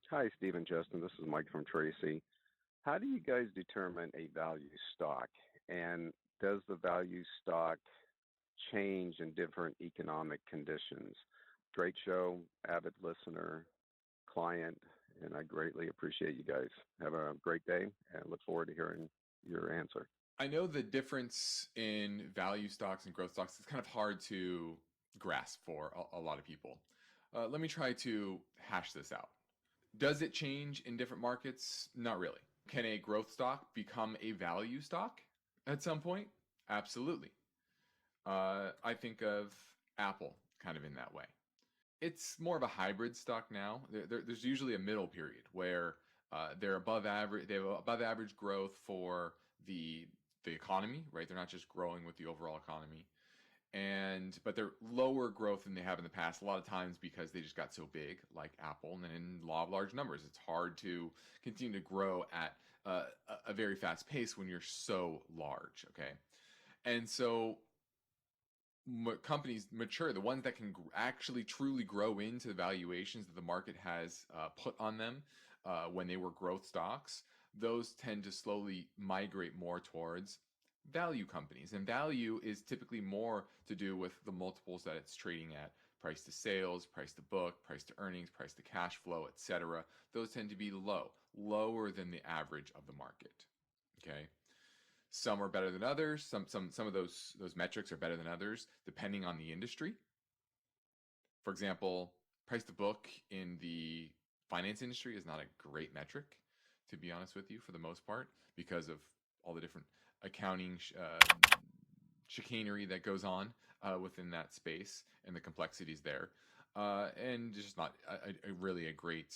Hi, Steve and Justin. This is Mike from Tracy. How do you guys determine a value stock? And does the value stock change in different economic conditions? Great show, avid listener, client, and I greatly appreciate you guys. Have a great day and look forward to hearing your answer. I know the difference in value stocks and growth stocks is kind of hard to grasp for a lot of people. Let me try to hash this out. Does it change in different markets? Not really. Can a growth stock become a value stock at some point? Absolutely. I think of Apple kind of in that way. It's more of a hybrid stock now. There's usually a middle period where they're above average. They have above average growth for the economy, right? They're not just growing with the overall economy, and but they're lower growth than they have in the past. A lot of times because they just got so big, like Apple, and in law of large numbers, it's hard to continue to grow at a very fast pace when you're so large. Okay, and so companies mature, the ones that can actually truly grow into the valuations that the market has put on them when they were growth stocks, those tend to slowly migrate more towards value companies. And value is typically more to do with the multiples that it's trading at: price to sales, price to book, price to earnings, price to cash flow, etc. Those tend to be lower than the average of the market. Okay. Some are better than others. Some of those metrics are better than others, depending on the industry. For example, price to book in the finance industry is not a great metric, to be honest with you, for the most part, because of all the different accounting chicanery that goes on within that space and the complexities there, and just not really a great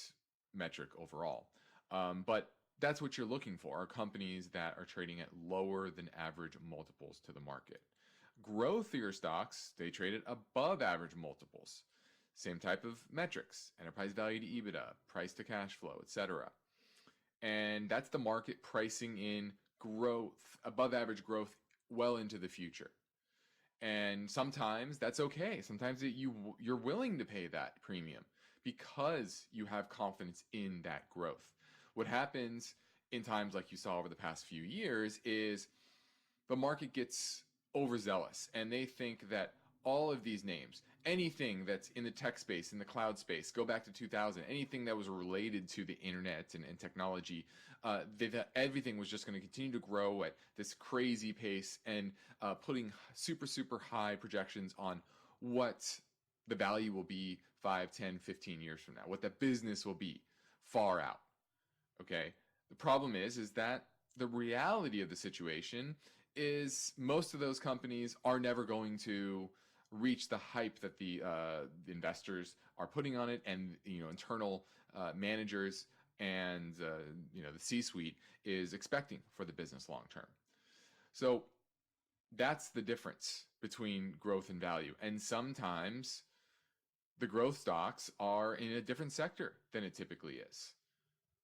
metric overall. But that's what you're looking for, are companies that are trading at lower than average multiples to the market. Growthier stocks, they trade at above average multiples. Same type of metrics: enterprise value to EBITDA, price to cash flow, etc. And that's the market pricing in growth, above average growth, well into the future. And sometimes that's okay. Sometimes you're willing to pay that premium because you have confidence in that growth. What happens in times like you saw over the past few years is the market gets overzealous and they think that all of these names, anything that's in the tech space, in the cloud space, go back to 2000, anything that was related to the internet and technology, they thought everything was just going to continue to grow at this crazy pace, and putting super high projections on what the value will be 5, 10, 15 years from now, what the business will be far out. Okay. The problem is that the reality of the situation is most of those companies are never going to reach the hype that the investors are putting on it, and internal managers and the C-suite is expecting for the business long term. So that's the difference between growth and value. And sometimes the growth stocks are in a different sector than it typically is.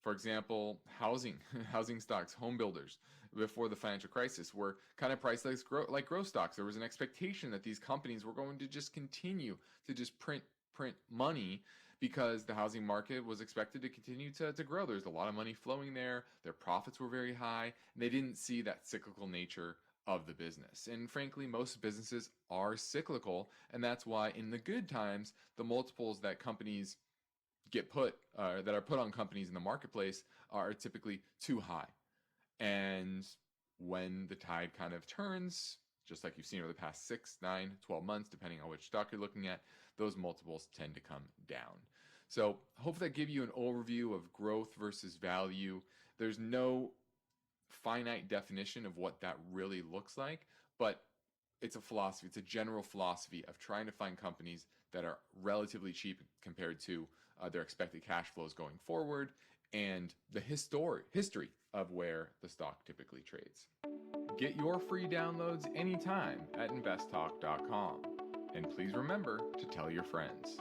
For example, housing stocks, home builders, before the financial crisis, were kind of priced like growth stocks. There was an expectation that these companies were going to just continue to just print money because the housing market was expected to continue to grow. There's a lot of money flowing there. Their profits were very high, and they didn't see that cyclical nature of the business. And frankly, most businesses are cyclical, and that's why in the good times, the multiples that companies that are put on companies in the marketplace are typically too high. And when the tide kind of turns, just like you've seen over the past 6, 9, 12 months, depending on which stock you're looking at, those multiples tend to come down. So hopefully that give you an overview of growth versus value. There's no finite definition of what that really looks like, but it's a philosophy. It's a general philosophy of trying to find companies that are relatively cheap compared to their expected cash flows going forward, and the history of where the stock typically trades. Get your free downloads anytime at investtalk.com. And please remember to tell your friends.